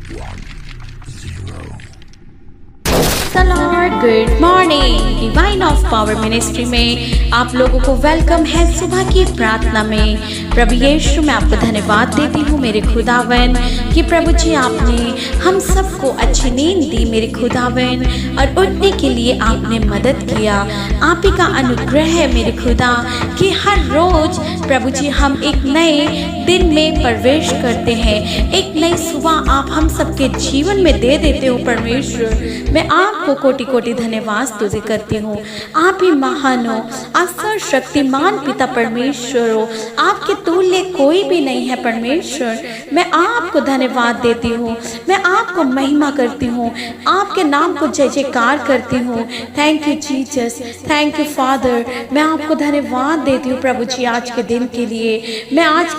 Good morning. Divine of power ministry में आप लोगों को वेलकम है सुबह की प्रार्थना में। प्रभु यीशु मैं आपको धन्यवाद देती हूँ मेरे खुदावन कि प्रभु जी आपने हम सबको अच्छी नींद दी मेरे खुदावन, और उठने के लिए आपने मदद किया। आप ही का अनुग्रह है मेरे खुदा कि हर रोज प्रभु जी हम एक नए दिन में प्रवेश करते हैं, एक नई सुबह आप हम सबके जीवन में दे देते हो परमेश्वर। मैं आपको कोटि कोटि धन्यवाद स्तुति करती हूँ। आप ही महान हो, आप सर्वशक्तिमान पिता परमेश्वर हो, आपके तुल्य कोई भी नहीं है परमेश्वर। मैं आपको धन्यवाद देती हूँ, मैं आपको महिमा करती हूँ, आपके नाम को जय जयकार करती हूँ। Thank you Jesus, thank you father. मैं आपको धन्यवाद देती हूँ प्रभु जी आज के दिन के लिए। मैं आज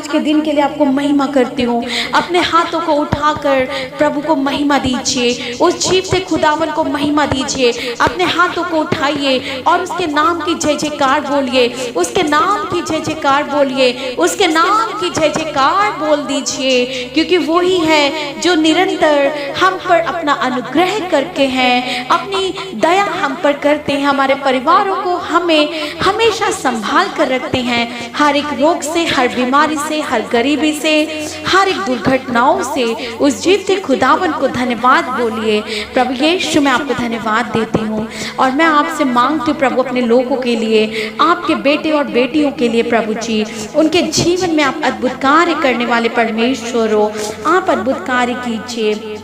के दिन के लिए आपको महिमा करती हूँ। अपने हाथों को उठाकर प्रभु को महिमा दीजिए, उस जीवते खुदावन को महिमा दीजिए। अपने हाथों को उठाइए और उसके नाम की जय जयकार बोलिए, उसके नाम की जय जयकार बोलिए, उसके नाम की जय जयकार बोल दीजिए, क्योंकि वो ही है जो निरंतर हम पर अपना अनुग्रह करके हैं, अपनी दया हम पर करते हैं, हमारे परिवारों को हमें हमेशा संभाल कर रखते हैं, हर एक रोग से, हर बीमारी से, हर गरीबी से, हर एक दुर्घटनाओं से। उस जीवते खुदावन को धन्यवाद बोलिए। प्रभु यीशु मैं आपको धन्यवाद देती हूँ और मैं आपसे मांगती हूँ प्रभु अपने लोगों के लिए, आपके बेटे और बेटियों के लिए प्रभु जी, उनके जीवन में आप अद्भुत कार्य करने वाले परमेश्वर हो। आप अद्भुत कार्य कीजिए,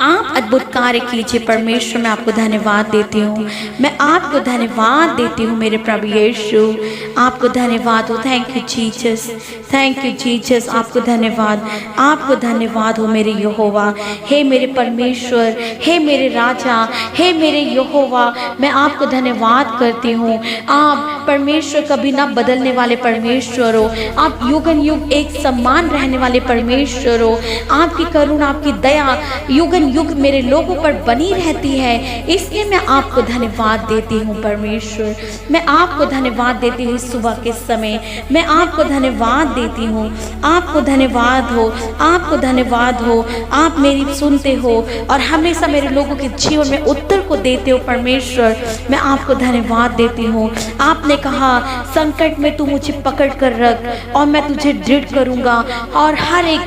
आप अद्भुत कार्य कीजिए परमेश्वर। मैं आपको धन्यवाद देती हूँ, मैं आपको धन्यवाद देती हूँ मेरे प्रभु यीशु। आपको धन्यवाद हो। Thank you Jesus, thank you Jesus. आपको धन्यवाद, आपको धन्यवाद हो मेरे यहोवा। हे मेरे परमेश्वर, हे मेरे राजा, हे मेरे यहोवा, मैं आपको धन्यवाद करती हूँ। आप परमेश्वर कभी ना बदलने वाले परमेश्वर हो, आप युगन युग एक समान रहने वाले परमेश्वर हो। आपकी करुणा, आपकी दया युगन युग मेरे लोगों पर बनी रहती है, इसलिए मैं आपको धन्यवाद देती हूँ परमेश्वर। मैं आपको धन्यवाद देती हूँ इस सुबह के समय, मैं आपको धन्यवाद देती हूँ। आपको धन्यवाद हो, आपको धन्यवाद हो। आप मेरी सुनते हो और हमेशा मेरे लोगों के जीवन में उत्तर को देते हो परमेश्वर। मैं आपको धन्यवाद देती हूँ। आपने कहा संकट में तू मुझे पकड़ कर रख और मैं तुझे दृढ़ करूँगा और हर एक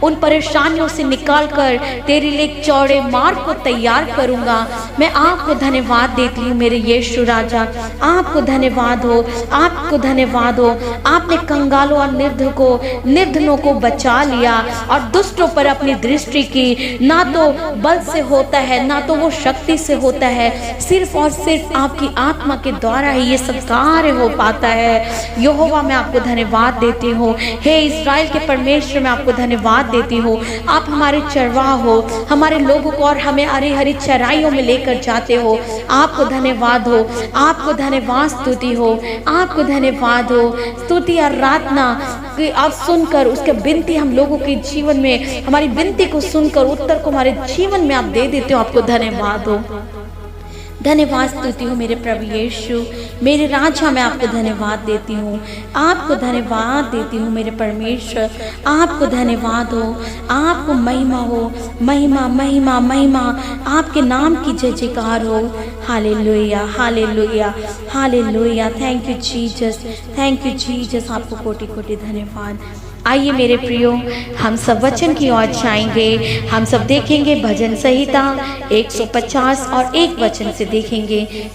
उन परेशानियों से निकाल कर तेरे लिए चौड़े मार्ग को तैयार करूंगा। मैं आपको धन्यवाद देती हूँ मेरे यीशु राजा। आपको धन्यवाद हो, आपको धन्यवाद हो। आपने कंगालों और निर्धनों को बचा लिया और दुष्टों पर अपनी दृष्टि की। ना तो बल से होता है, ना तो वो शक्ति से होता है, सिर्फ और सिर्फ आपकी आत्मा के द्वारा ही ये सब कार्य हो पाता है। यहोवा मैं आपको धन्यवाद देती हूँ। हे इस्राएल के परमेश्वर मैं आपको धन्यवाद देती हूँ। आप हमारे चरवाह हो, हमारे लोगों को और हमें हरी हरी चराइयों में लेकर जाते हो। आपको धन्यवाद हो, आपको धन्यवाद स्तुति हो, आपको धन्यवाद हो। स्तुति और आराधना आप सुनकर उसके विनती हम लोगों के जीवन में, हमारी विनती को सुनकर उत्तर को हमारे जीवन में आप दे देते हो। आपको धन्यवाद हो, धन्यवाद स्तुति हो मेरे प्रभु यीशु, मेरे राजा। मैं आपको धन्यवाद देती हूँ, आपको धन्यवाद देती हूँ मेरे परमेश्वर। आपको धन्यवाद हो, आपको महिमा हो, महिमा महिमा महिमा आपके नाम की जय जयकार हो। Hallelujah, hallelujah, hallelujah. Thank you Jesus, thank you Jesus. आपको कोटि कोटि धन्यवाद। आइए मेरे प्रियो, हम सब वचन की ओर जाएंगे। हम सब देखेंगे भजन संहिता 150 और 1 वचन से देखेंगे।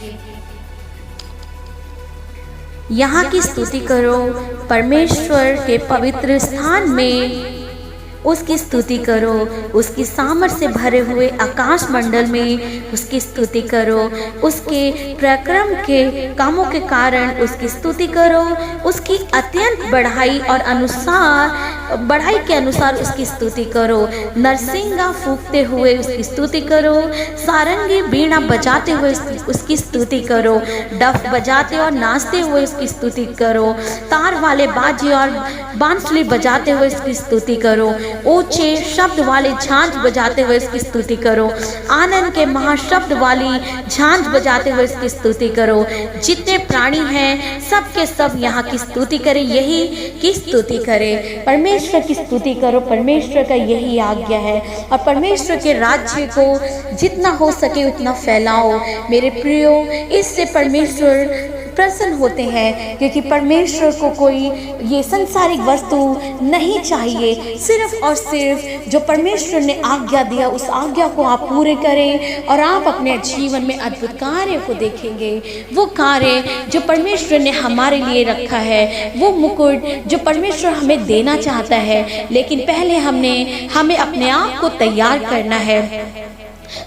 यहाँ की स्तुति करो परमेश्वर के पवित्र स्थान में, उसकी स्तुति करो, उसकी सामर्थ से भरे हुए आकाश मंडल में उसकी स्तुति करो, उसके पराक्रम के कामों के कारण उसकी स्तुति करो, उसकी अत्यंत बढ़ाई के अनुसार उसकी स्तुति करो। नरसिंगा फूंकते हुए उसकी स्तुति करो, सारंगी बीड़ा बजाते हुए उसकी स्तुति करो, डफ बजाते और नाचते हुए उसकी स्तुति करो, तार वाले बाजे और बांसुरी बजाते हुए उसकी स्तुति करो, ऊंचे शब्द वाले झांझ बजाते हुए इसकी स्तुति करो, आनंद के महाशब्द वाली झांझ बजाते हुए इसकी स्तुति करो। जितने प्राणी हैं सब के सब यहाँ की स्तुति करें, यही की स्तुति करें। परमेश्वर परमेश्वर की स्तुति करो, परमेश्वर का यही आज्ञा है। और परमेश्वर के राज्य को जितना हो सके उतना फैलाओ मेरे प्रियो। इससे परमेश्वर प्रसन्न होते हैं, क्योंकि परमेश्वर को कोई ये सांसारिक वस्तु नहीं चाहिए। सिर्फ और सिर्फ जो परमेश्वर ने आज्ञा दिया उस आज्ञा को आप पूरे करें और आप अपने जीवन में अद्भुत कार्य को देखेंगे। वो कार्य जो परमेश्वर ने हमारे लिए रखा है, वो मुकुट जो परमेश्वर हमें देना चाहता है, लेकिन पहले हमें अपने आप को तैयार करना है।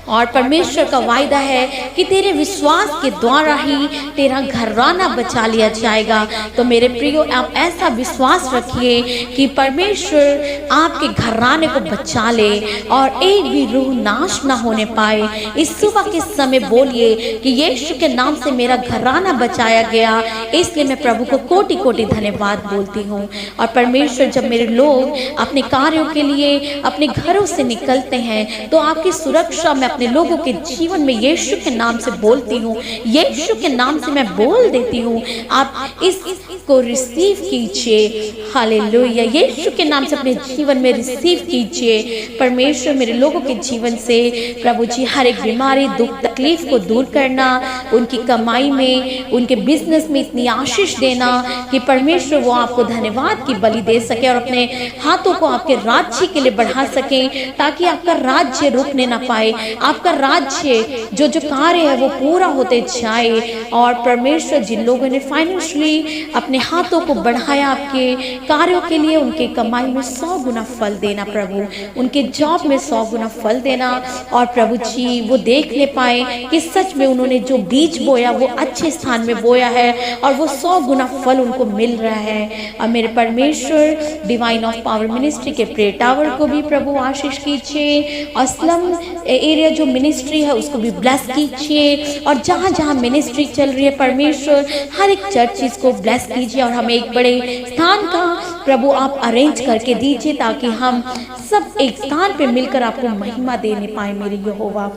और परमेश्वर का वायदा है कि तेरे विश्वास के द्वारा ही तेरा घराना बचा लिया जाएगा। तो मेरे प्रियो, आप ऐसा विश्वास रखिए कि परमेश्वर आपके घराने को बचा ले और एक भी रूह नाश ना होने पाए। इस सुबह के समय बोलिए कि यीशु के नाम से मेरा घराना बचाया गया, इसलिए मैं प्रभु को कोटि कोटि धन्यवाद बोलती हूँ। और परमेश्वर, जब मेरे लोग अपने कार्यों के लिए अपने घरों से निकलते हैं तो आपकी सुरक्षा मैं अपने लोगों के जीवन में यीशु के नाम से बोलती हूँ, यीशु के नाम से मैं बोल देती हूँ। आप इसको रिसीव कीजिए। हालेलुया। यीशु के नाम से अपने जीवन में रिसीव कीजिए। परमेश्वर मेरे लोगों के जीवन से प्रभु जी हर एक बीमारी, दुख, तकलीफ को दूर करना, उनकी कमाई में, उनके बिजनेस में इतनी आशीष देना कि परमेश्वर वो आपको धन्यवाद की बलि दे सके और अपने हाथों को आपके राज्य के लिए बढ़ा सके, ताकि आपका राज्य रुकने ना पाए, आपका राज्य जो कार्य है वो पूरा होते जाए। और परमेश्वर, जिन लोगों ने फाइनेंशियली अपने हाथों को बढ़ाया आपके कार्यों के लिए, उनके कमाई में 100 गुना फल देना प्रभु, उनके जॉब में 100 गुना फल देना। और प्रभु जी वो देख ले पाए कि सच में उन्होंने जो बीज बोया वो अच्छे स्थान में बोया है और वो 100 गुना फल उनको मिल रहा है। और मेरे परमेश्वर, डिवाइन ऑफ पावर मिनिस्ट्री के प्रेयर टावर को भी प्रभु आशीष कीजिए और स्लम एरिया जो मिनिस्ट्री है उसको भी ब्लेस कीजिए। और जहाँ जहाँ मिनिस्ट्री चल रही है परमेश्वर, हर एक चर्चिस को ब्लेस कीजिए और हमें एक बड़े स्थान का प्रभु आप अरेंज करके दीजिए, ताकि हम सब एक स्थान पे मिलकर आपको महिमा देने पाए। मेरे यहोवा,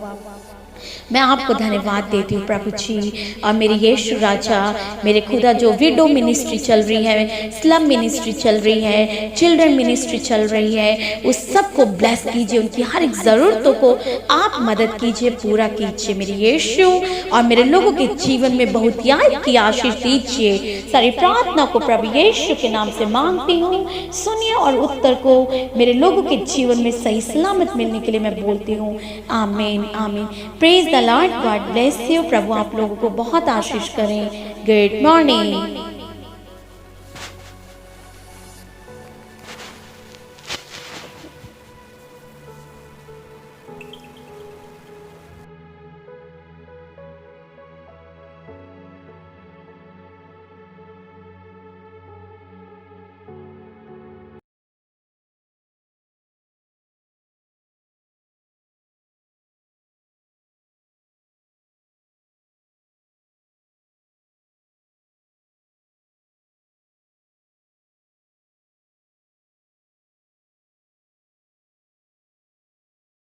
मैं आपको धन्यवाद देती हूँ प्रभु जी। और मेरे यीशु राजा, मेरे खुदा, जो विडो मिनिस्ट्री चल रही है, स्लम मिनिस्ट्री चल रही है, चिल्ड्रन मिनिस्ट्री चल रही है, उस सब को ब्लेस कीजिए, उनकी हर एक ज़रूरतों को आप मदद कीजिए, पूरा कीजिए मेरे यीशु। और मेरे लोगों के जीवन में बहुत याद की आशीष दीजिए। सारी प्रार्थना को प्रभु यीशु के नाम से मांगती हूँ, सुनिए और उत्तर को मेरे लोगों के जीवन में सही सलामत मिलने के लिए मैं बोलती हूँ। आमीन, आमीन। Praise the lord, God bless you. प्रभु आप लोगों को बहुत आशीष करें। Good morning.